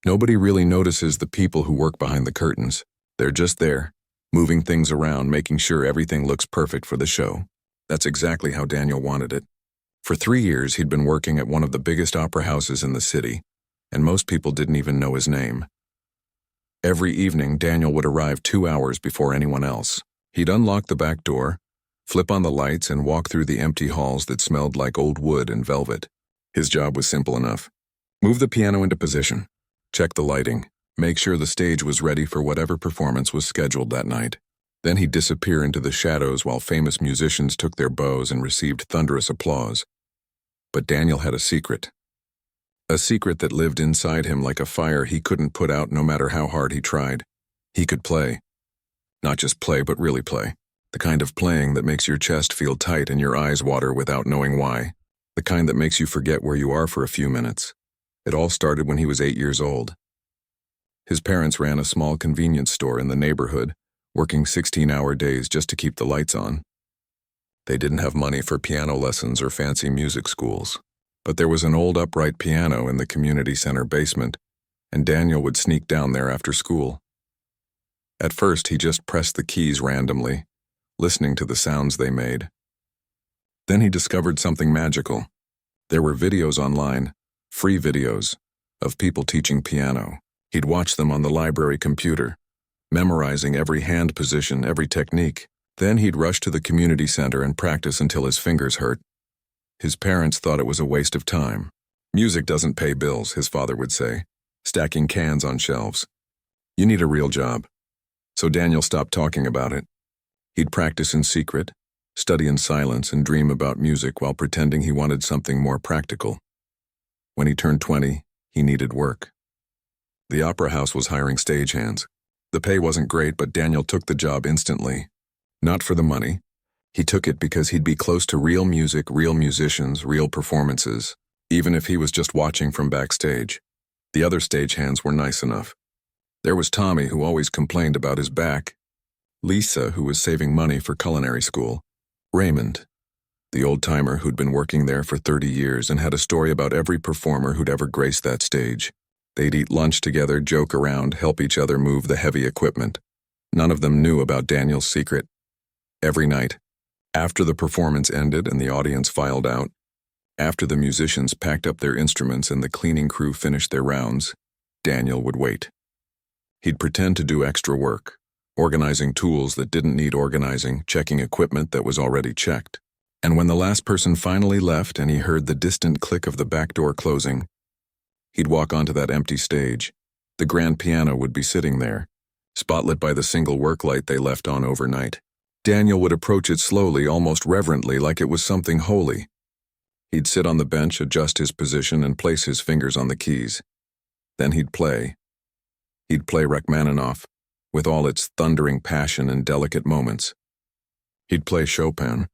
Nobody really notices the people who work behind the curtains. They're just there, moving things around, making sure everything looks perfect for the show. That's exactly how Daniel wanted it. For 3 years, he'd been working at one of the biggest opera houses in the city, and most people didn't even know his name. Every evening, Daniel would arrive 2 hours before anyone else. He'd unlock the back door, flip on the lights, and walk through the empty halls that smelled like old wood and velvet. His job was simple enough. Move the piano into position, check the lighting, make sure the stage was ready for whatever performance was scheduled that night. Then he'd disappear into the shadows while famous musicians took their bows and received thunderous applause. But Daniel had a secret. A secret that lived inside him like a fire he couldn't put out no matter how hard he tried. He could play. Not just play, but really play. The kind of playing that makes your chest feel tight and your eyes water without knowing why. The kind that makes you forget where you are for a few minutes. It all started when he was 8 years old. His parents ran a small convenience store in the neighborhood, working 16-hour days just to keep the lights on. They didn't have money for piano lessons or fancy music schools, but there was an old upright piano in the community center basement, and Daniel would sneak down there after school. At first, he just pressed the keys randomly, listening to the sounds they made. Then he discovered something magical. There were videos online, free videos, of people teaching piano. He'd watch them on the library computer, memorizing every hand position, every technique. Then he'd rush to the community center and practice until his fingers hurt. His parents thought it was a waste of time. Music doesn't pay bills, his father would say, stacking cans on shelves. You need a real job. So Daniel stopped talking about it. He'd practice in secret, study in silence, and dream about music while pretending he wanted something more practical. When he turned 20, he needed work. The opera house was hiring stagehands. The pay wasn't great, but Daniel took the job instantly. Not for the money. He took it because he'd be close to real music, real musicians, real performances, even if he was just watching from backstage. The other stagehands were nice enough. There was Tommy, who always complained about his back. Lisa, who was saving money for culinary school. Raymond, the old-timer who'd been working there for 30 years and had a story about every performer who'd ever graced that stage. They'd eat lunch together, joke around, help each other move the heavy equipment. None of them knew about Daniel's secret. Every night, after the performance ended and the audience filed out, after the musicians packed up their instruments and the cleaning crew finished their rounds, Daniel would wait. He'd pretend to do extra work, organizing tools that didn't need organizing, checking equipment that was already checked. And when the last person finally left and he heard the distant click of the back door closing, he'd walk onto that empty stage. The grand piano would be sitting there, spotlit by the single work light they left on overnight. Daniel would approach it slowly, almost reverently, like it was something holy. He'd sit on the bench, adjust his position, and place his fingers on the keys. Then he'd play. He'd play Rachmaninoff, with all its thundering passion and delicate moments. He'd play Chopin,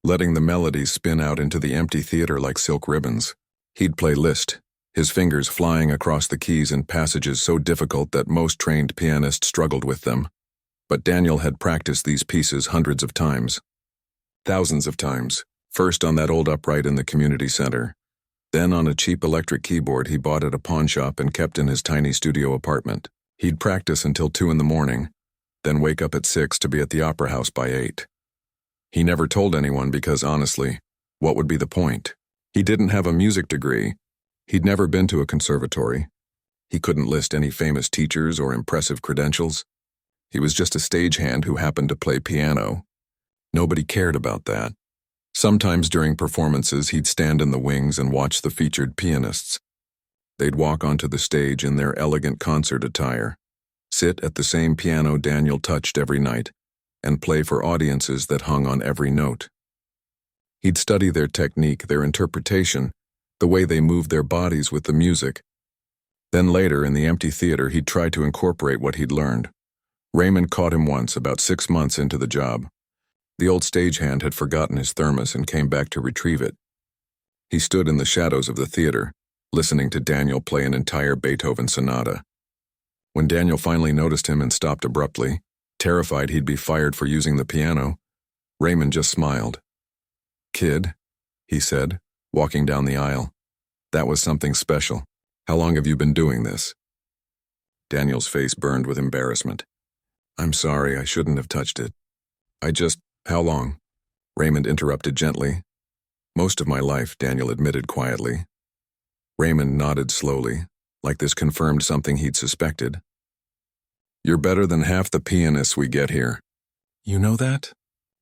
letting the melodies spin out into the empty theater like silk ribbons. He'd play Liszt, his fingers flying across the keys in passages so difficult that most trained pianists struggled with them. But Daniel had practiced these pieces hundreds of times. Thousands of times. First on that old upright in the community center. Then on a cheap electric keyboard he bought at a pawn shop and kept in his tiny studio apartment. He'd practice until 2 in the morning, then wake up at 6 to be at the opera house by 8. He never told anyone because, honestly, what would be the point? He didn't have a music degree. He'd never been to a conservatory. He couldn't list any famous teachers or impressive credentials. He was just a stagehand who happened to play piano. Nobody cared about that. Sometimes during performances, he'd stand in the wings and watch the featured pianists. They'd walk onto the stage in their elegant concert attire, sit at the same piano Daniel touched every night, and play for audiences that hung on every note. He'd study their technique, their interpretation, the way they moved their bodies with the music. Then later, in the empty theater, he'd try to incorporate what he'd learned. Raymond caught him once, about 6 months into the job. The old stagehand had forgotten his thermos and came back to retrieve it. He stood in the shadows of the theater, listening to Daniel play an entire Beethoven sonata. When Daniel finally noticed him and stopped abruptly, terrified he'd be fired for using the piano, Raymond just smiled. "Kid," he said, walking down the aisle, "that was something special. How long have you been doing this?" Daniel's face burned with embarrassment. I'm sorry, I shouldn't have touched it. How long? Raymond interrupted gently. Most of my life, Daniel admitted quietly. Raymond nodded slowly, like this confirmed something he'd suspected. You're better than half the pianists we get here. You know that?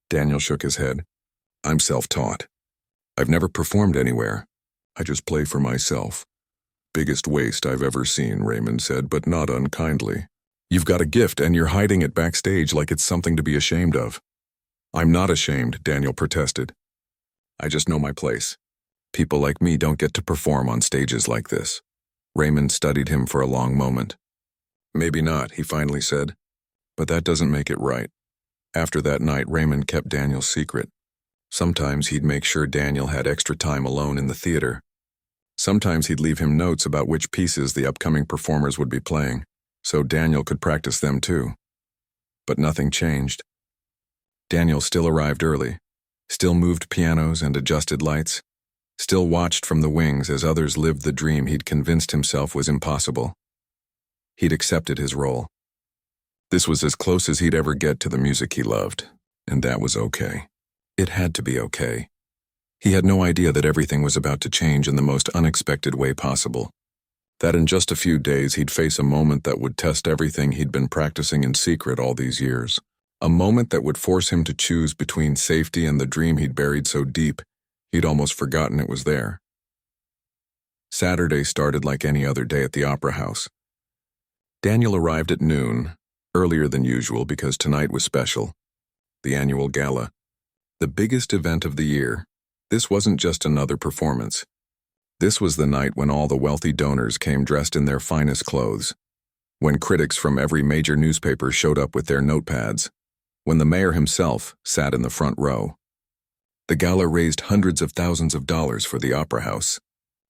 Daniel shook his head. I'm self-taught. I've never performed anywhere. I just play for myself. Biggest waste I've ever seen, Raymond said, but not unkindly. You've got a gift and you're hiding it backstage like it's something to be ashamed of. I'm not ashamed, Daniel protested. I just know my place. People like me don't get to perform on stages like this. Raymond studied him for a long moment. Maybe not, he finally said. But that doesn't make it right. After that night, Raymond kept Daniel's secret. Sometimes he'd make sure Daniel had extra time alone in the theater. Sometimes he'd leave him notes about which pieces the upcoming performers would be playing, so Daniel could practice them too. But nothing changed. Daniel still arrived early, still moved pianos and adjusted lights, still watched from the wings as others lived the dream he'd convinced himself was impossible. He'd accepted his role. This was as close as he'd ever get to the music he loved, and that was okay. It had to be okay. He had no idea that everything was about to change in the most unexpected way possible. That in just a few days he'd face a moment that would test everything he'd been practicing in secret all these years. A moment that would force him to choose between safety and the dream he'd buried so deep, he'd almost forgotten it was there. Saturday started like any other day at the Opera House. Daniel arrived at noon, earlier than usual because tonight was special. The annual gala. The biggest event of the year. This wasn't just another performance. This was the night when all the wealthy donors came dressed in their finest clothes. When critics from every major newspaper showed up with their notepads. When the mayor himself sat in the front row. The gala raised hundreds of thousands of dollars for the Opera House.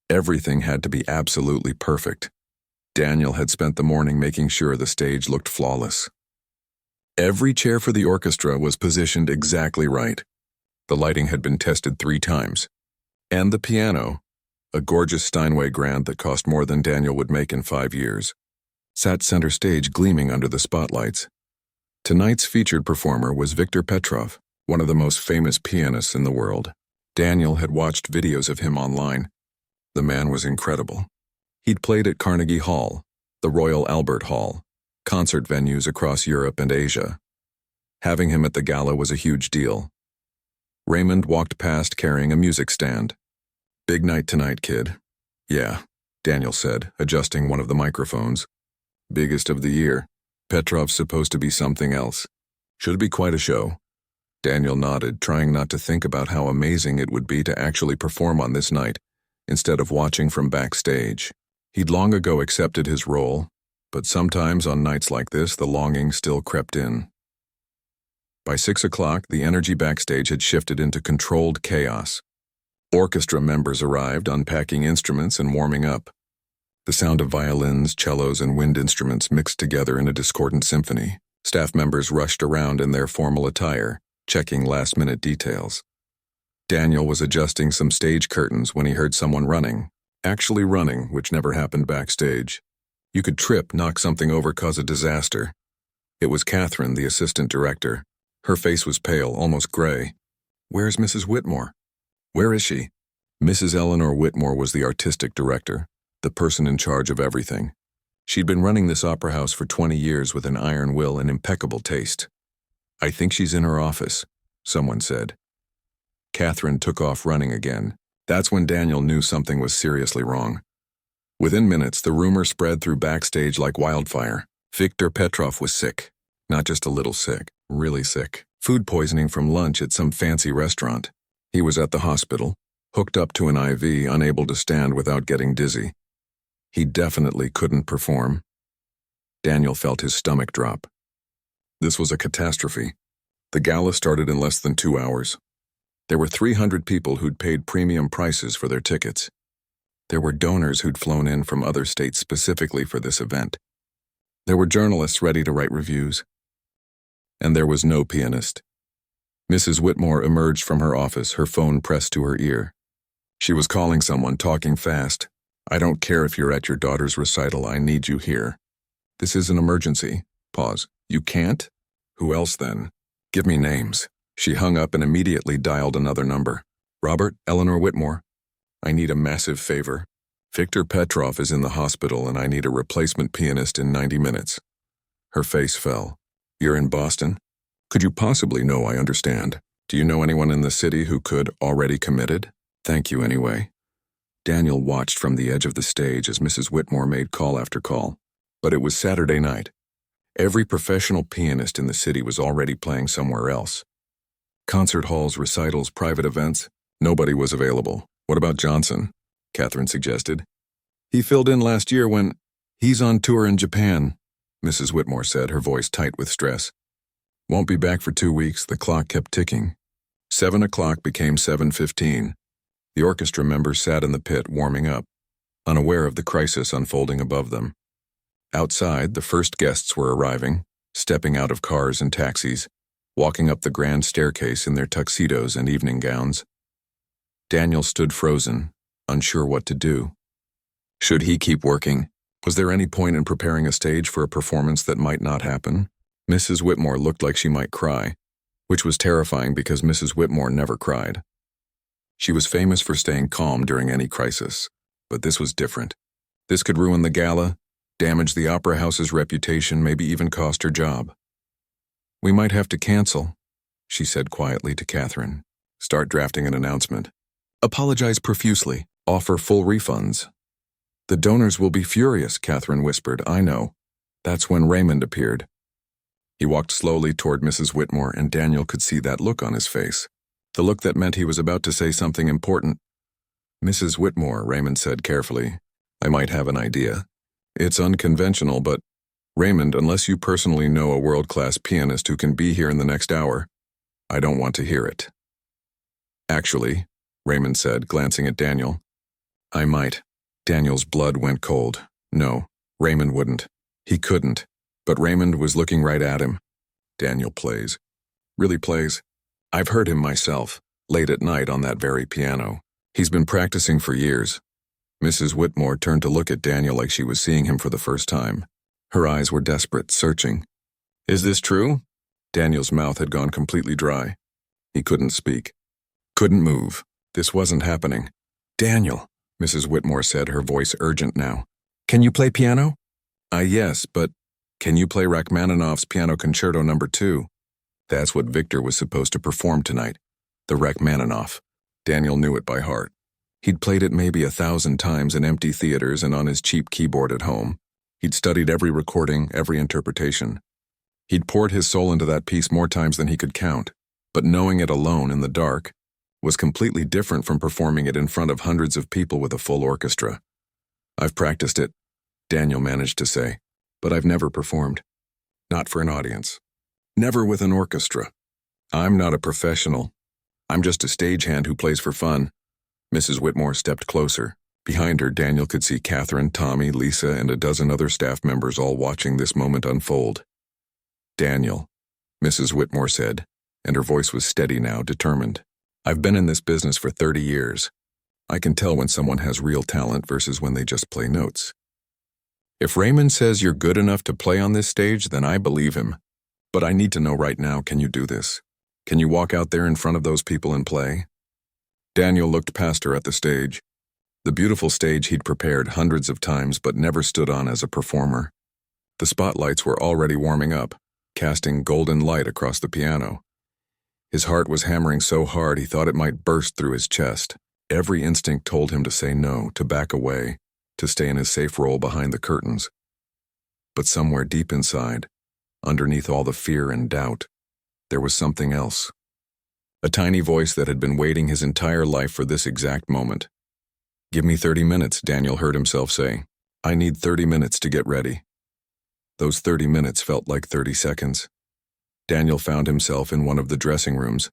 Everything had to be absolutely perfect. Daniel had spent the morning making sure the stage looked flawless. Every chair for the orchestra was positioned exactly right. The lighting had been tested 3 times. And the piano, a gorgeous Steinway grand that cost more than Daniel would make in 5 years, sat center stage gleaming under the spotlights. Tonight's featured performer was Viktor Petrov, one of the most famous pianists in the world. Daniel had watched videos of him online. The man was incredible. He'd played at Carnegie Hall, the Royal Albert Hall, concert venues across Europe and Asia. Having him at the gala was a huge deal. Raymond walked past carrying a music stand. Big night tonight, kid. Yeah, Daniel said, adjusting one of the microphones. Biggest of the year. Petrov's supposed to be something else. Should be quite a show. Daniel nodded, trying not to think about how amazing it would be to actually perform on this night, instead of watching from backstage. He'd long ago accepted his role, but sometimes on nights like this, the longing still crept in. By 6 o'clock, the energy backstage had shifted into controlled chaos. Orchestra members arrived, unpacking instruments and warming up. The sound of violins, cellos, and wind instruments mixed together in a discordant symphony. Staff members rushed around in their formal attire, checking last-minute details. Daniel was adjusting some stage curtains when he heard someone running. Actually running, which never happened backstage. You could trip, knock something over, cause a disaster. It was Catherine, the assistant director. Her face was pale, almost gray. Where's Mrs. Whitmore? Where is she? Mrs. Eleanor Whitmore was the artistic director, the person in charge of everything. She'd been running this opera house for 20 years with an iron will and impeccable taste. I think she's in her office, someone said. Catherine took off running again. That's when Daniel knew something was seriously wrong. Within minutes, the rumor spread through backstage like wildfire. Viktor Petrov was sick. Not just a little sick, really sick. Food poisoning from lunch at some fancy restaurant. He was at the hospital, hooked up to an IV, unable to stand without getting dizzy. He definitely couldn't perform. Daniel felt his stomach drop. This was a catastrophe. The gala started in less than 2 hours. There were 300 people who'd paid premium prices for their tickets. There were donors who'd flown in from other states specifically for this event. There were journalists ready to write reviews. And there was no pianist. Mrs. Whitmore emerged from her office, her phone pressed to her ear. She was calling someone, talking fast. I don't care if you're at your daughter's recital, I need you here. This is an emergency. Pause. You can't? Who else then? Give me names. She hung up and immediately dialed another number. Robert, Eleanor Whitmore. I need a massive favor. Victor Petrov is in the hospital and I need a replacement pianist in 90 minutes. Her face fell. You're in Boston? Could you possibly know I understand? Do you know anyone in the city who could already committed? Thank you anyway. Daniel watched from the edge of the stage as Mrs. Whitmore made call after call. But it was Saturday night. Every professional pianist in the city was already playing somewhere else. Concert halls, recitals, private events. Nobody was available. What about Johnson? Catherine suggested. He filled in last year when... He's on tour in Japan, Mrs. Whitmore said, her voice tight with stress. Won't be back for 2 weeks. The clock kept ticking. 7 o'clock became 7:15. The orchestra members sat in the pit warming up, unaware of the crisis unfolding above them. Outside, the first guests were arriving, stepping out of cars and taxis, walking up the grand staircase in their tuxedos and evening gowns. Daniel stood frozen, unsure what to do. Should he keep working? Was there any point in preparing a stage for a performance that might not happen? Mrs. Whitmore looked like she might cry, which was terrifying because Mrs. Whitmore never cried. She was famous for staying calm during any crisis, but this was different. This could ruin the gala, damage the opera house's reputation, maybe even cost her job. We might have to cancel, she said quietly to Catherine. Start drafting an announcement. Apologize profusely. Offer full refunds. The donors will be furious, Catherine whispered. I know. That's when Raymond appeared. He walked slowly toward Mrs. Whitmore, and Daniel could see that look on his face. The look that meant he was about to say something important. Mrs. Whitmore, Raymond said carefully, I might have an idea. It's unconventional, but Raymond, unless you personally know a world-class pianist who can be here in the next hour, I don't want to hear it. Actually, Raymond said, glancing at Daniel, I might. Daniel's blood went cold. No, Raymond wouldn't. He couldn't. But Raymond was looking right at him. Daniel plays. Really plays. I've heard him myself, late at night on that very piano. He's been practicing for years. Mrs. Whitmore turned to look at Daniel like she was seeing him for the first time. Her eyes were desperate, searching. Is this true? Daniel's mouth had gone completely dry. He couldn't speak. Couldn't move. This wasn't happening. Daniel, Mrs. Whitmore said, her voice urgent now. Can you play piano? Yes, but can you play Rachmaninoff's Piano Concerto No. 2? That's what Victor was supposed to perform tonight. The Rachmaninoff. Daniel knew it by heart. He'd played it maybe 1,000 times in empty theaters and on his cheap keyboard at home. He'd studied every recording, every interpretation. He'd poured his soul into that piece more times than he could count, but knowing it alone in the dark was completely different from performing it in front of hundreds of people with a full orchestra. I've practiced it, Daniel managed to say, but I've never performed. Not for an audience. Never with an orchestra. I'm not a professional. I'm just a stagehand who plays for fun. Mrs. Whitmore stepped closer. Behind her, Daniel could see Catherine, Tommy, Lisa, and a dozen other staff members all watching this moment unfold. Daniel, Mrs. Whitmore said, and her voice was steady now, determined. I've been in this business for 30 years. I can tell when someone has real talent versus when they just play notes. If Raymond says you're good enough to play on this stage, then I believe him. But I need to know right now, can you do this? Can you walk out there in front of those people and play? Daniel looked past her at the stage. The beautiful stage he'd prepared hundreds of times but never stood on as a performer. The spotlights were already warming up, casting golden light across the piano. His heart was hammering so hard he thought it might burst through his chest. Every instinct told him to say no, to back away, to stay in his safe role behind the curtains. But somewhere deep inside, underneath all the fear and doubt, there was something else. A tiny voice that had been waiting his entire life for this exact moment. Give me 30 minutes, Daniel heard himself say. I need 30 minutes to get ready. Those 30 minutes felt like 30 seconds. Daniel found himself in one of the dressing rooms,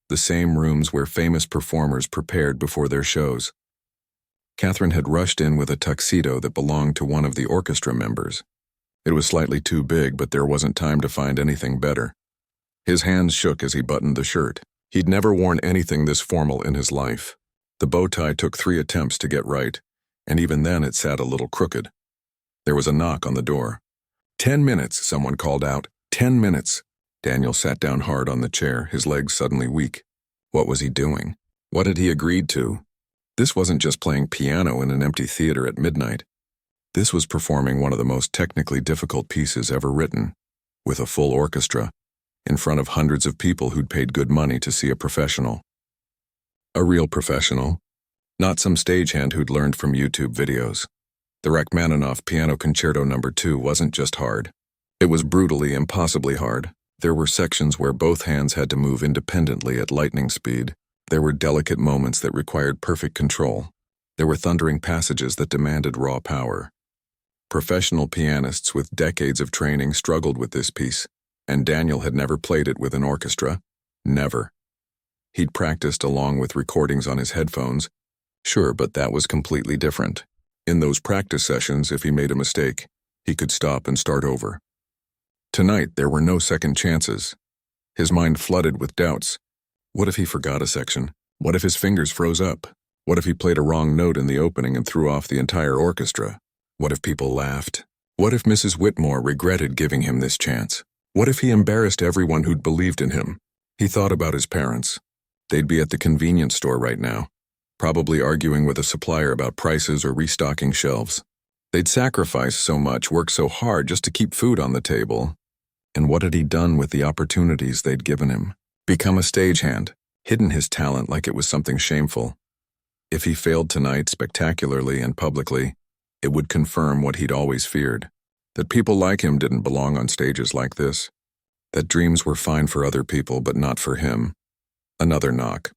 the same rooms where famous performers prepared before their shows. Catherine had rushed in with a tuxedo that belonged to one of the orchestra members. It was slightly too big, but there wasn't time to find anything better. His hands shook as he buttoned the shirt. He'd never worn anything this formal in his life. The bow tie took 3 attempts to get right, and even then it sat a little crooked. There was a knock on the door. 10 minutes, someone called out. 10 minutes. Daniel sat down hard on the chair, his legs suddenly weak. What was he doing? What had he agreed to? This wasn't just playing piano in an empty theater at midnight. This was performing one of the most technically difficult pieces ever written, with a full orchestra, in front of hundreds of people who'd paid good money to see a professional. A real professional, not some stagehand who'd learned from YouTube videos. The Rachmaninoff Piano Concerto No. 2 wasn't just hard. It was brutally, impossibly hard. There were sections where both hands had to move independently at lightning speed. There were delicate moments that required perfect control. There were thundering passages that demanded raw power. Professional pianists with decades of training struggled with this piece, and Daniel had never played it with an orchestra. Never. He'd practiced along with recordings on his headphones. Sure, but that was completely different. In those practice sessions, if he made a mistake, he could stop and start over. Tonight, there were no second chances. His mind flooded with doubts. What if he forgot a section? What if his fingers froze up? What if he played a wrong note in the opening and threw off the entire orchestra? What if people laughed? What if Mrs. Whitmore regretted giving him this chance? What if he embarrassed everyone who'd believed in him? He thought about his parents. They'd be at the convenience store right now, probably arguing with a supplier about prices or restocking shelves. They'd sacrificed so much, worked so hard just to keep food on the table. And what had he done with the opportunities they'd given him? Become a stagehand, hidden his talent like it was something shameful. If he failed tonight spectacularly and publicly, it would confirm what he'd always feared, that people like him didn't belong on stages like this, that dreams were fine for other people but not for him. Another knock.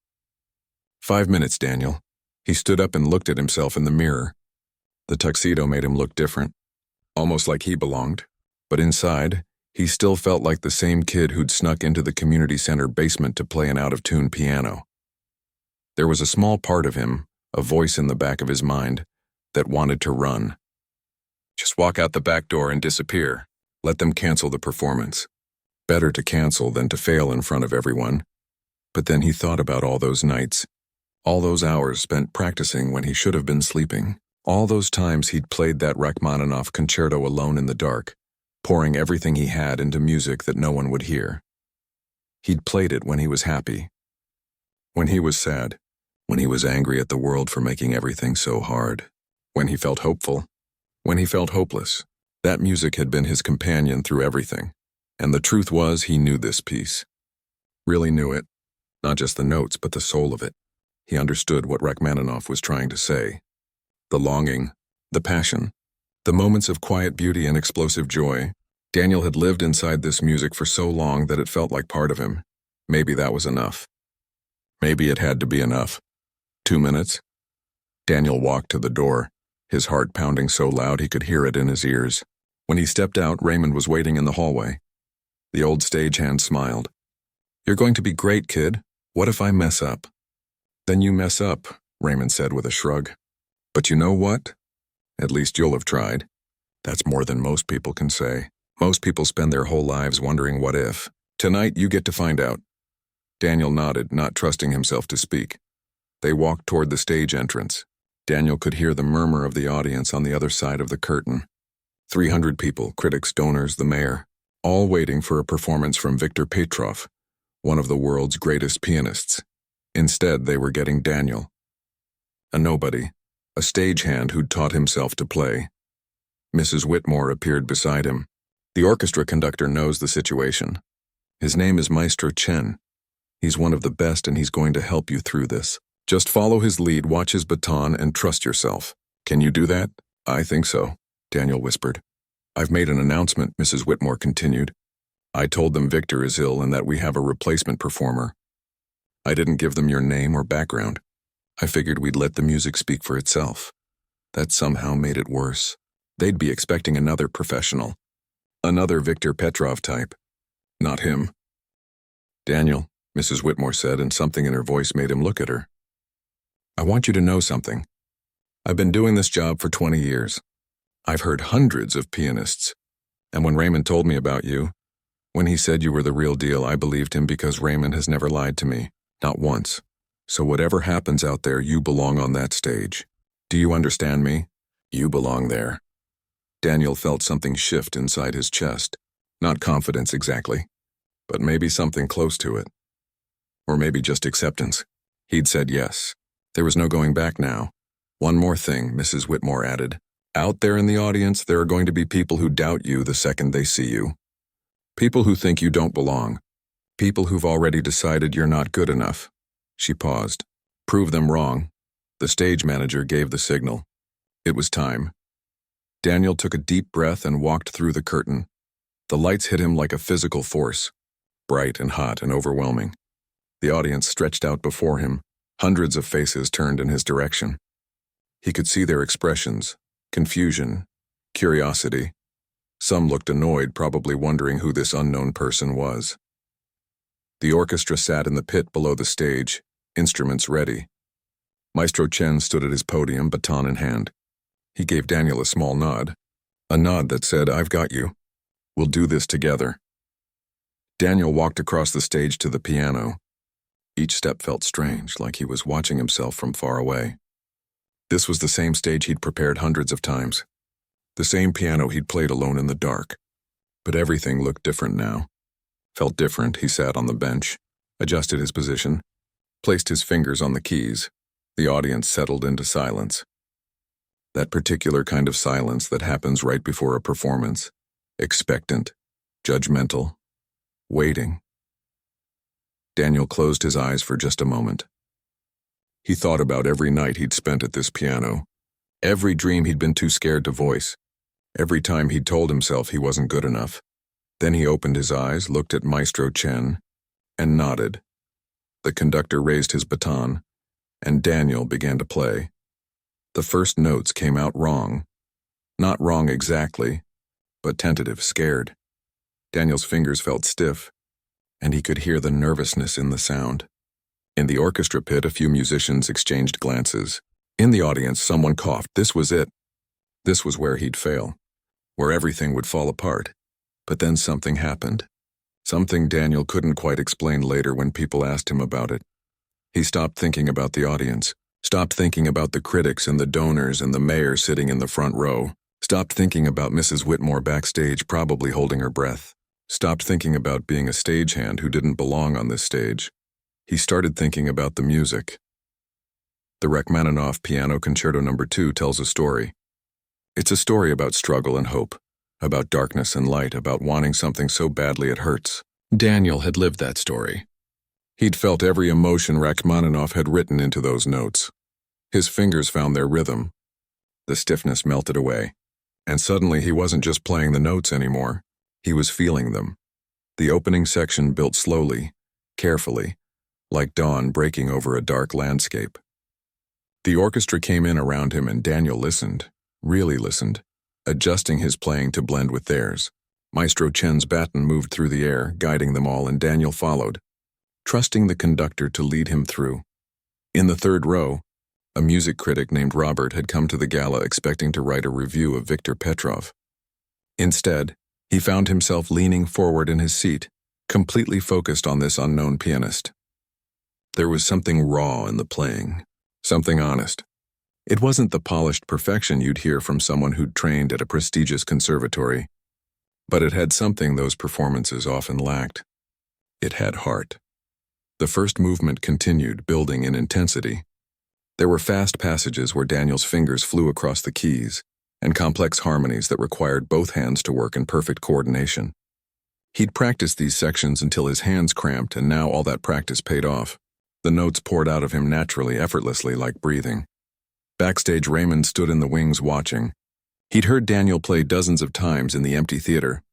5 minutes, Daniel. He stood up and looked at himself in the mirror. The tuxedo made him look different, almost like he belonged, but inside, he still felt like the same kid who'd snuck into the community center basement to play an out-of-tune piano. There was a small part of him, a voice in the back of his mind, that wanted to run. Just walk out the back door and disappear. Let them cancel the performance. Better to cancel than to fail in front of everyone. But then he thought about all those nights, all those hours spent practicing when he should have been sleeping, all those times he'd played that Rachmaninoff concerto alone in the dark, pouring everything he had into music that no one would hear. He'd played it when he was happy, when he was sad, when he was angry at the world for making everything so hard, when he felt hopeful, when he felt hopeless. That music had been his companion through everything, and the truth was he knew this piece. Really knew it, not just the notes but the soul of it. He understood what Rachmaninoff was trying to say. The longing, the passion, the moments of quiet beauty and explosive joy. Daniel had lived inside this music for so long that it felt like part of him. Maybe that was enough. Maybe it had to be enough. 2 minutes. Daniel walked to the door, his heart pounding so loud he could hear it in his ears. When he stepped out, Raymond was waiting in the hallway. The old stagehand smiled. "You're going to be great, kid. What if I mess up?" "Then you mess up," Raymond said with a shrug. "But you know what? At least you'll have tried. That's more than most people can say. Most people spend their whole lives wondering what if. Tonight you get to find out." Daniel nodded, not trusting himself to speak. They walked toward the stage entrance. Daniel could hear the murmur of the audience on the other side of the curtain. 300 people, critics, donors, the mayor, all waiting for a performance from Viktor Petrov, one of the world's greatest pianists. Instead, they were getting Daniel. A nobody, a stagehand who'd taught himself to play. Mrs. Whitmore appeared beside him. "The orchestra conductor knows the situation. His name is Maestro Chen. He's one of the best and he's going to help you through this. Just follow his lead, watch his baton, and trust yourself. Can you do that?" "I think so," Daniel whispered. "I've made an announcement," Mrs. Whitmore continued. "I told them Victor is ill and that we have a replacement performer. I didn't give them your name or background. I figured we'd let the music speak for itself. That somehow made it worse. They'd be expecting another professional. Another Viktor Petrov type. Not him." "Daniel," Mrs. Whitmore said, and something in her voice made him look at her. "I want you to know something. I've been doing this job for 20 years. I've heard hundreds of pianists. And when Raymond told me about you, when he said you were the real deal, I believed him because Raymond has never lied to me. Not once. So whatever happens out there, you belong on that stage. Do you understand me? You belong there." Daniel felt something shift inside his chest. Not confidence exactly, but maybe something close to it. Or maybe just acceptance. He'd said yes. There was no going back now. One more thing, Mrs. Whitmore added. Out there in the audience, there are going to be people who doubt you the second they see you. People who think you don't belong. People who've already decided you're not good enough. She paused. Prove them wrong. The stage manager gave the signal. It was time. Daniel took a deep breath and walked through the curtain. The lights hit him like a physical force, bright and hot and overwhelming. The audience stretched out before him, hundreds of faces turned in his direction. He could see their expressions, confusion, curiosity. Some looked annoyed, probably wondering who this unknown person was. The orchestra sat in the pit below the stage, instruments ready. Maestro Chen stood at his podium, baton in hand. He gave Daniel a small nod, a nod that said, I've got you. We'll do this together. Daniel walked across the stage to the piano. Each step felt strange, like he was watching himself from far away. This was the same stage he'd prepared hundreds of times. The same piano he'd played alone in the dark. But everything looked different now. Felt different. He sat on the bench, adjusted his position, placed his fingers on the keys. The audience settled into silence. That particular kind of silence that happens right before a performance. Expectant, judgmental, waiting. Daniel closed his eyes for just a moment. He thought about every night he'd spent at this piano, every dream he'd been too scared to voice, every time he'd told himself he wasn't good enough. Then he opened his eyes, looked at Maestro Chen, and nodded. The conductor raised his baton, and Daniel began to play. The first notes came out wrong. Not wrong exactly, but tentative, scared. Daniel's fingers felt stiff, and he could hear the nervousness in the sound. In the orchestra pit, a few musicians exchanged glances. In the audience, someone coughed. This was it. This was where he'd fail, where everything would fall apart. But then something happened. Something Daniel couldn't quite explain later when people asked him about it. He stopped thinking about the audience, stopped thinking about the critics and the donors and the mayor sitting in the front row, stopped thinking about Mrs. Whitmore backstage probably holding her breath, stopped thinking about being a stagehand who didn't belong on this stage. He started thinking about the music. The Rachmaninoff Piano Concerto No. 2 tells a story. It's a story about struggle and hope, about darkness and light, about wanting something so badly it hurts. Daniel had lived that story. He'd felt every emotion Rachmaninoff had written into those notes. His fingers found their rhythm. The stiffness melted away, and suddenly he wasn't just playing the notes anymore. He was feeling them. The opening section built slowly, carefully, like dawn breaking over a dark landscape. The orchestra came in around him and Daniel listened, really listened, adjusting his playing to blend with theirs. Maestro Chen's baton moved through the air, guiding them all, and Daniel followed, trusting the conductor to lead him through. In the third row, a music critic named Robert had come to the gala expecting to write a review of Viktor Petrov. Instead, he found himself leaning forward in his seat, completely focused on this unknown pianist. There was something raw in the playing, something honest. It wasn't the polished perfection you'd hear from someone who'd trained at a prestigious conservatory, but it had something those performances often lacked. It had heart. The first movement continued, building in intensity. There were fast passages where Daniel's fingers flew across the keys, and complex harmonies that required both hands to work in perfect coordination. He'd practiced these sections until his hands cramped, and now all that practice paid off. The notes poured out of him naturally, effortlessly, like breathing. Backstage, Raymond stood in the wings watching. He'd heard Daniel play dozens of times in the empty theater,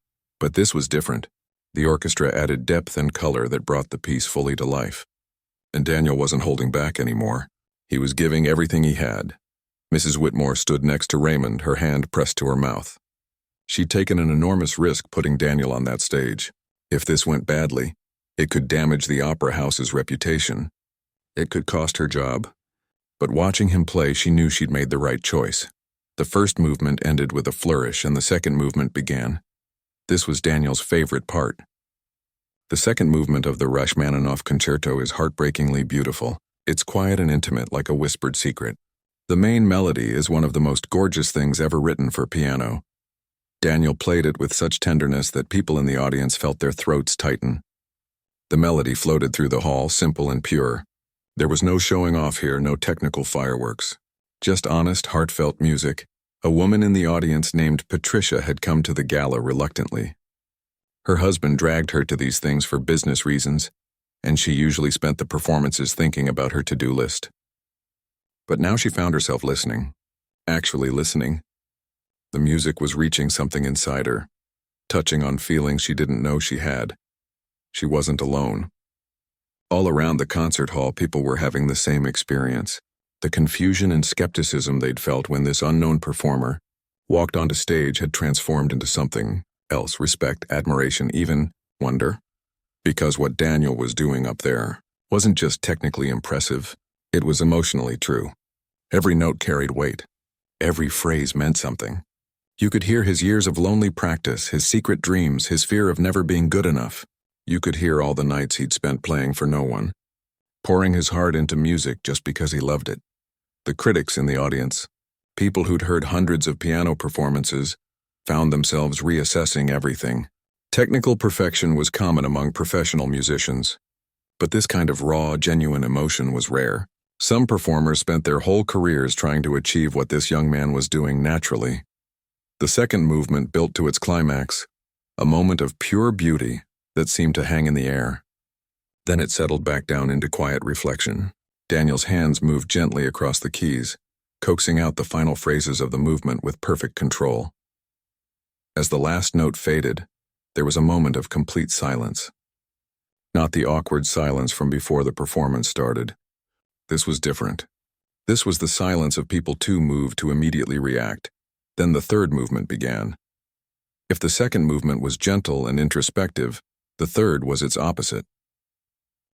but this was different. The orchestra added depth and color that brought the piece fully to life. And Daniel wasn't holding back anymore. He was giving everything he had. Mrs. Whitmore stood next to Raymond, her hand pressed to her mouth. She'd taken an enormous risk putting Daniel on that stage. If this went badly, it could damage the opera house's reputation. It could cost her job. But watching him play, she knew she'd made the right choice. The first movement ended with a flourish, and the second movement began. This was Daniel's favorite part. The second movement of the Rachmaninoff concerto is heartbreakingly beautiful. It's quiet and intimate, like a whispered secret. The main melody is one of the most gorgeous things ever written for piano. Daniel played it with such tenderness that people in the audience felt their throats tighten. The melody floated through the hall, simple and pure. There was no showing off here, no technical fireworks. Just honest, heartfelt music. A woman in the audience named Patricia had come to the gala reluctantly. Her husband dragged her to these things for business reasons, and she usually spent the performances thinking about her to-do list. But now she found herself listening. Actually listening. The music was reaching something inside her, touching on feelings she didn't know she had. She wasn't alone. All around the concert hall, people were having the same experience. The confusion and skepticism they'd felt when this unknown performer walked onto stage had transformed into something else: respect, admiration, even wonder. Because what Daniel was doing up there wasn't just technically impressive, it was emotionally true. Every note carried weight. Every phrase meant something. You could hear his years of lonely practice, his secret dreams, his fear of never being good enough. You could hear all the nights he'd spent playing for no one, pouring his heart into music just because he loved it. The critics in the audience, people who'd heard hundreds of piano performances, found themselves reassessing everything. Technical perfection was common among professional musicians, but this kind of raw, genuine emotion was rare. Some performers spent their whole careers trying to achieve what this young man was doing naturally. The second movement built to its climax, a moment of pure beauty that seemed to hang in the air. Then it settled back down into quiet reflection. Daniel's hands moved gently across the keys, coaxing out the final phrases of the movement with perfect control. As the last note faded, there was a moment of complete silence. Not the awkward silence from before the performance started. This was different. This was the silence of people too moved to immediately react. Then the third movement began. If the second movement was gentle and introspective, the third was its opposite.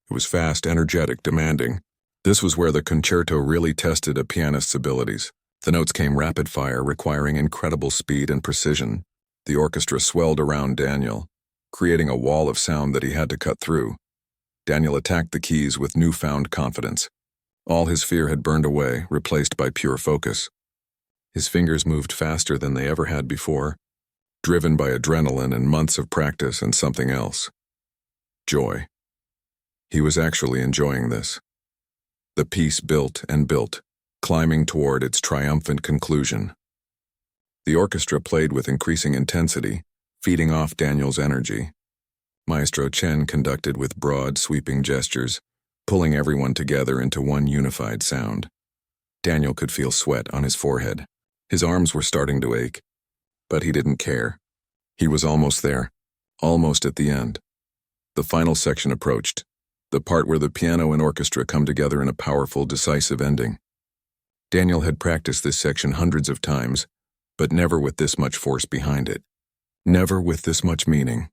It was fast, energetic, demanding. This was where the concerto really tested a pianist's abilities. The notes came rapid fire, requiring incredible speed and precision. The orchestra swelled around Daniel, creating a wall of sound that he had to cut through. Daniel attacked the keys with newfound confidence. All his fear had burned away, replaced by pure focus. His fingers moved faster than they ever had before, driven by adrenaline and months of practice and something else. Joy. He was actually enjoying this. The piece built and built, climbing toward its triumphant conclusion. The orchestra played with increasing intensity, feeding off Daniel's energy. Maestro Chen conducted with broad, sweeping gestures, pulling everyone together into one unified sound. Daniel could feel sweat on his forehead. His arms were starting to ache, but he didn't care. He was almost there, almost at the end. The final section approached, the part where the piano and orchestra come together in a powerful, decisive ending. Daniel had practiced this section hundreds of times, but never with this much force behind it. Never with this much meaning.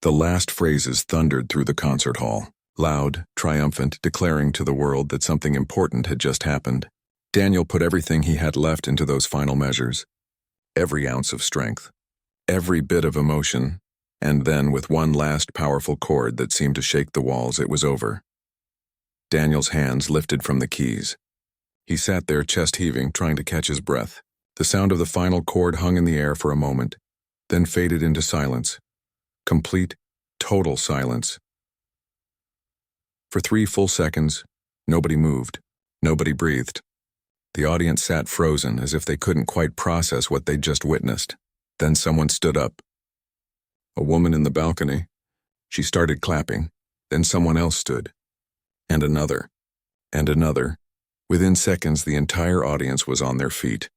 The last phrases thundered through the concert hall, loud, triumphant, declaring to the world that something important had just happened. Daniel put everything he had left into those final measures. Every ounce of strength, every bit of emotion, and then with one last powerful chord that seemed to shake the walls, it was over. Daniel's hands lifted from the keys. He sat there chest heaving, trying to catch his breath. The sound of the final chord hung in the air for a moment, then faded into silence. Complete, total silence. For 3 full seconds, nobody moved, nobody breathed. The audience sat frozen, as if they couldn't quite process what they'd just witnessed. Then someone stood up. A woman in the balcony. She started clapping. Then someone else stood. And another. And another. Within seconds, the entire audience was on their feet.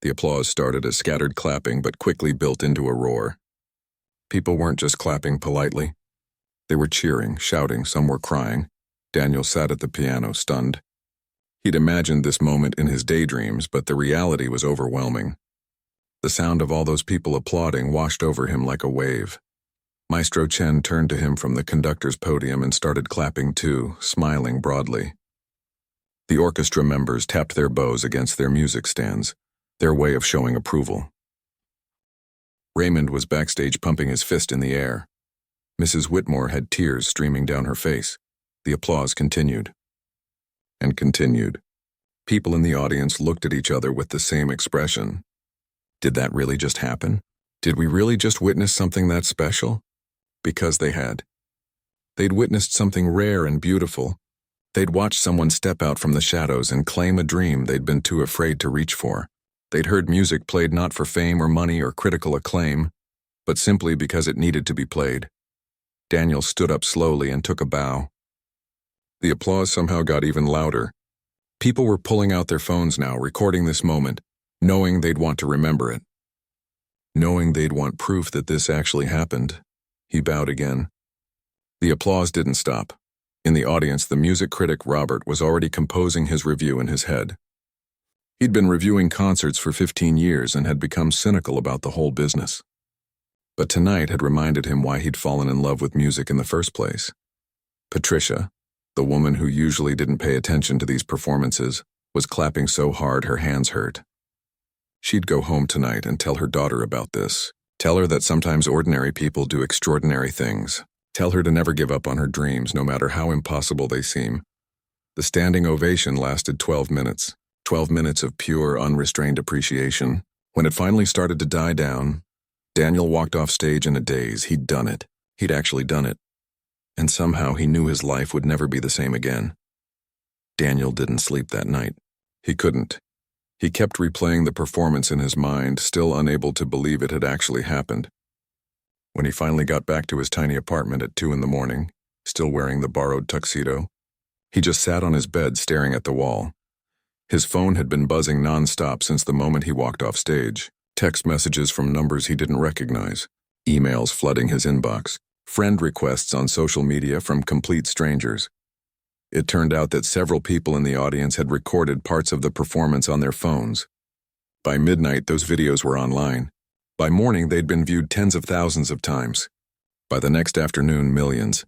The applause started as scattered clapping, but quickly built into a roar. People weren't just clapping politely. They were cheering, shouting, some were crying. Daniel sat at the piano, stunned. He'd imagined this moment in his daydreams, but the reality was overwhelming. The sound of all those people applauding washed over him like a wave. Maestro Chen turned to him from the conductor's podium and started clapping too, smiling broadly. The orchestra members tapped their bows against their music stands, their way of showing approval. Raymond was backstage pumping his fist in the air. Mrs. Whitmore had tears streaming down her face. The applause continued. And continued. People in the audience looked at each other with the same expression. Did that really just happen? Did we really just witness something that special? Because they had. They'd witnessed something rare and beautiful. They'd watched someone step out from the shadows and claim a dream they'd been too afraid to reach for. They'd heard music played not for fame or money or critical acclaim, but simply because it needed to be played. Daniel stood up slowly and took a bow. The applause somehow got even louder. People were pulling out their phones now, recording this moment, knowing they'd want to remember it. Knowing they'd want proof that this actually happened. He bowed again. The applause didn't stop. In the audience, the music critic Robert was already composing his review in his head. He'd been reviewing concerts for 15 years and had become cynical about the whole business. But tonight had reminded him why he'd fallen in love with music in the first place. Patricia, the woman who usually didn't pay attention to these performances, was clapping so hard her hands hurt. She'd go home tonight and tell her daughter about this. Tell her that sometimes ordinary people do extraordinary things. Tell her to never give up on her dreams, no matter how impossible they seem. The standing ovation lasted 12 minutes. 12 minutes of pure, unrestrained appreciation. When it finally started to die down, Daniel walked off stage in a daze. He'd done it. He'd actually done it. And somehow he knew his life would never be the same again. Daniel didn't sleep that night. He couldn't. He kept replaying the performance in his mind, still unable to believe it had actually happened. When he finally got back to his tiny apartment at 2 a.m, still wearing the borrowed tuxedo, he just sat on his bed staring at the wall. His phone had been buzzing non-stop since the moment he walked off stage. Text messages from numbers he didn't recognize, emails flooding his inbox, friend requests on social media from complete strangers. It turned out that several people in the audience had recorded parts of the performance on their phones. By midnight, those videos were online. By morning, they'd been viewed tens of thousands of times. By the next afternoon, millions.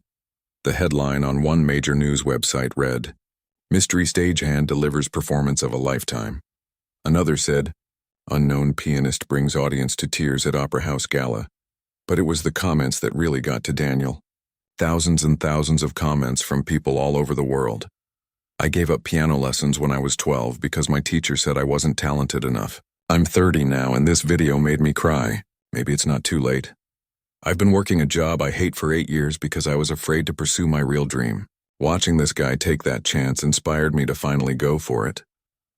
The headline on one major news website read, "Mystery stagehand delivers performance of a lifetime." Another said, "Unknown pianist brings audience to tears at Opera House Gala." But it was the comments that really got to Daniel. Thousands and thousands of comments from people all over the world. "I gave up piano lessons when I was 12 because my teacher said I wasn't talented enough. I'm 30 now and this video made me cry. Maybe it's not too late. I've been working a job I hate for 8 years because I was afraid to pursue my real dream. Watching this guy take that chance inspired me to finally go for it.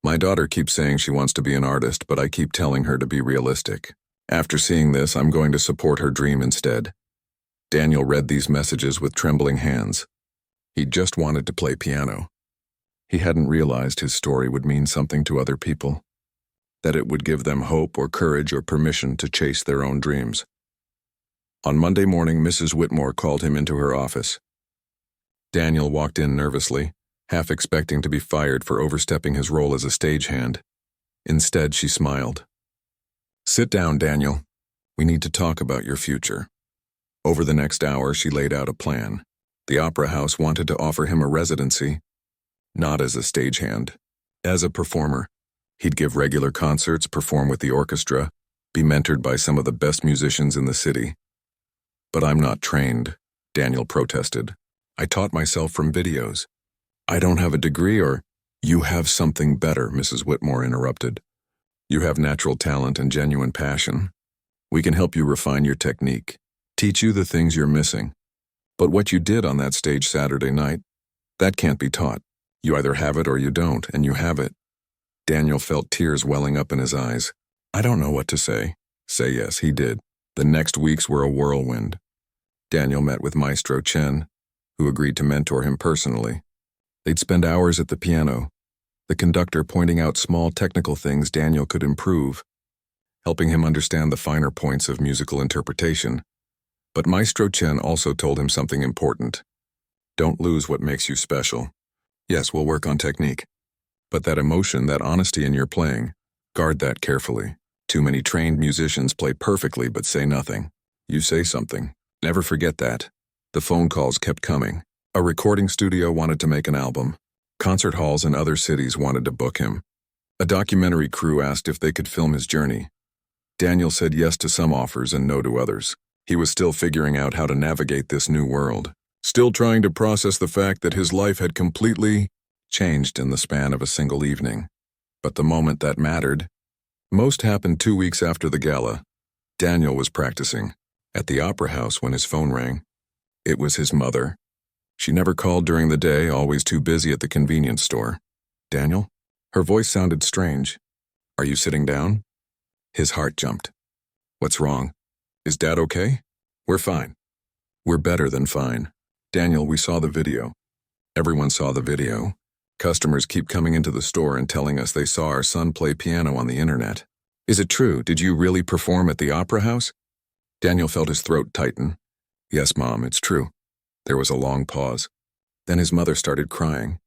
My daughter keeps saying she wants to be an artist, but I keep telling her to be realistic. After seeing this, I'm going to support her dream instead." Daniel read these messages with trembling hands. He just wanted to play piano. He hadn't realized his story would mean something to other people, that it would give them hope or courage or permission to chase their own dreams. On Monday morning, Mrs. Whitmore called him into her office. Daniel walked in nervously, half expecting to be fired for overstepping his role as a stagehand. Instead, she smiled. "Sit down, Daniel. We need to talk about your future." Over the next hour, she laid out a plan. The Opera House wanted to offer him a residency, not as a stagehand, as a performer. He'd give regular concerts, perform with the orchestra, be mentored by some of the best musicians in the city. "But I'm not trained," Daniel protested. "I taught myself from videos. I don't have a degree or—" "You have something better," Mrs. Whitmore interrupted. "You have natural talent and genuine passion. We can help you refine your technique, teach you the things you're missing. But what you did on that stage Saturday night, that can't be taught. You either have it or you don't, and you have it." Daniel felt tears welling up in his eyes. "I don't know what to say." Say yes, he did. The next weeks were a whirlwind. Daniel met with Maestro Chen, who agreed to mentor him personally. They'd spend hours at the piano, the conductor pointing out small technical things Daniel could improve, helping him understand the finer points of musical interpretation. But Maestro Chen also told him something important. "Don't lose what makes you special. Yes, we'll work on technique. But that emotion, that honesty in your playing, guard that carefully. Too many trained musicians play perfectly but say nothing. You say something. Never forget that." The phone calls kept coming. A recording studio wanted to make an album. Concert halls in other cities wanted to book him. A documentary crew asked if they could film his journey. Daniel said yes to some offers and no to others. He was still figuring out how to navigate this new world, still trying to process the fact that his life had completely changed in the span of a single evening. But the moment that mattered, most happened 2 weeks after the gala. Daniel was practicing at the opera house when his phone rang. It was his mother. She never called during the day, always too busy at the convenience store. Daniel? Her voice sounded strange. Are you sitting down? His heart jumped. What's wrong? Is Dad okay? We're fine. We're better than fine. Daniel, we saw the video. Everyone saw the video. Customers keep coming into the store and telling us they saw our son play piano on the internet. Is it true? Did you really perform at the opera house? Daniel felt his throat tighten. Yes, Mom, it's true. There was a long pause. Then his mother started crying.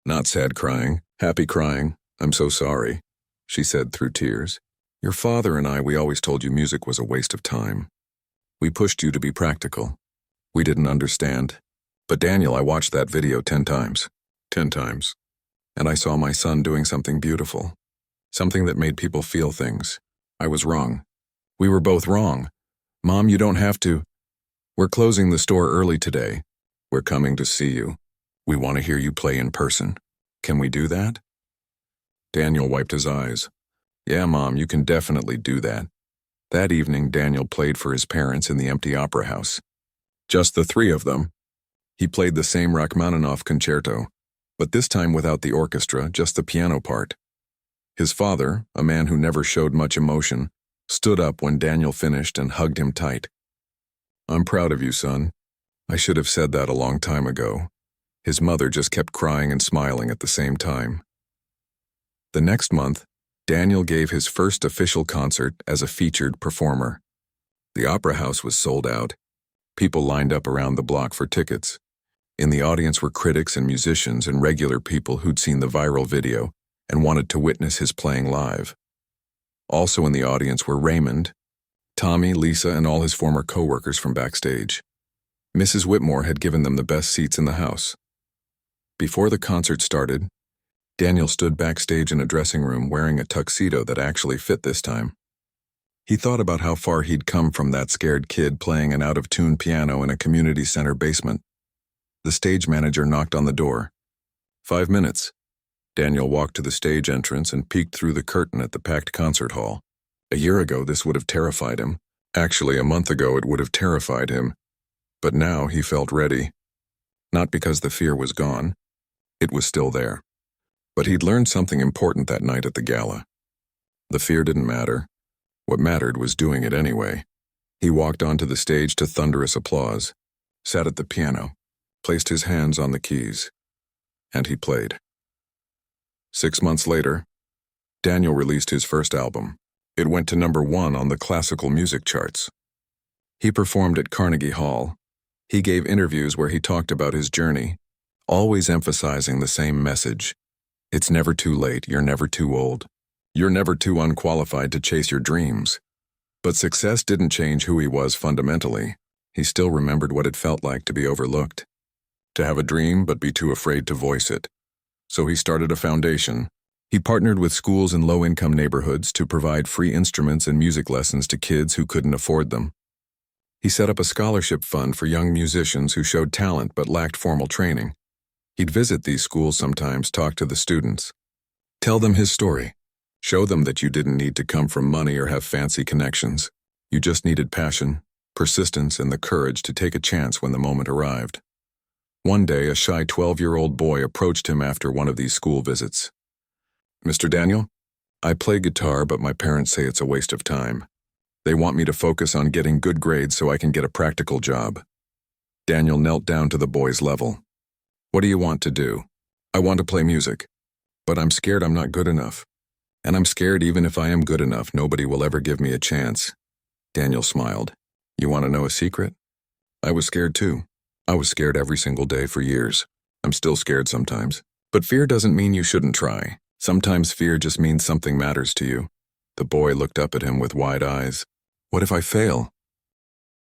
Not sad crying, happy crying. I'm so sorry, she said through tears. Your father and I, we always told you music was a waste of time. We pushed you to be practical. We didn't understand. But Daniel, I watched that video 10 times. 10 times. And I saw my son doing something beautiful. Something that made people feel things. I was wrong. We were both wrong. Mom, you don't have to. We're closing the store early today. We're coming to see you. We want to hear you play in person. Can we do that? Daniel wiped his eyes. Yeah, Mom, you can definitely do that. That evening, Daniel played for his parents in the empty opera house. Just the three of them. He played the same Rachmaninoff concerto, but this time without the orchestra, just the piano part. His father, a man who never showed much emotion, stood up when Daniel finished and hugged him tight. I'm proud of you, son. I should have said that a long time ago. His mother just kept crying and smiling at the same time. The next month, Daniel gave his first official concert as a featured performer. The opera house was sold out. People lined up around the block for tickets. In the audience were critics and musicians and regular people who'd seen the viral video and wanted to witness his playing live. Also in the audience were Raymond, Tommy, Lisa, and all his former co-workers from backstage. Mrs. Whitmore had given them the best seats in the house. Before the concert started, Daniel stood backstage in a dressing room wearing a tuxedo that actually fit this time. He thought about how far he'd come from that scared kid playing an out-of-tune piano in a community center basement. The stage manager knocked on the door. 5 minutes. Daniel walked to the stage entrance and peeked through the curtain at the packed concert hall. A year ago, this would have terrified him. Actually, a month ago, it would have terrified him. But now he felt ready. Not because the fear was gone. It was still there. But he'd learned something important that night at the gala. The fear didn't matter. What mattered was doing it anyway. He walked onto the stage to thunderous applause, sat at the piano, placed his hands on the keys, and he played. 6 months later, Daniel released his first album. It went to #1 on the classical music charts. He performed at Carnegie Hall. He gave interviews where he talked about his journey, always emphasizing the same message. It's never too late, you're never too old. You're never too unqualified to chase your dreams. But success didn't change who he was fundamentally. He still remembered what it felt like to be overlooked. To have a dream but be too afraid to voice it. So he started a foundation. He partnered with schools in low-income neighborhoods to provide free instruments and music lessons to kids who couldn't afford them. He set up a scholarship fund for young musicians who showed talent but lacked formal training. He'd visit these schools sometimes, talk to the students. Tell them his story. Show them that you didn't need to come from money or have fancy connections. You just needed passion, persistence, and the courage to take a chance when the moment arrived. One day, a shy 12-year-old boy approached him after one of these school visits. Mr. Daniel, I play guitar, but my parents say it's a waste of time. They want me to focus on getting good grades so I can get a practical job. Daniel knelt down to the boy's level. What do you want to do? I want to play music, but I'm scared I'm not good enough. And I'm scared even if I am good enough, nobody will ever give me a chance. Daniel smiled. You want to know a secret? I was scared too. I was scared every single day for years. I'm still scared sometimes. But fear doesn't mean you shouldn't try. Sometimes fear just means something matters to you. The boy looked up at him with wide eyes. What if I fail?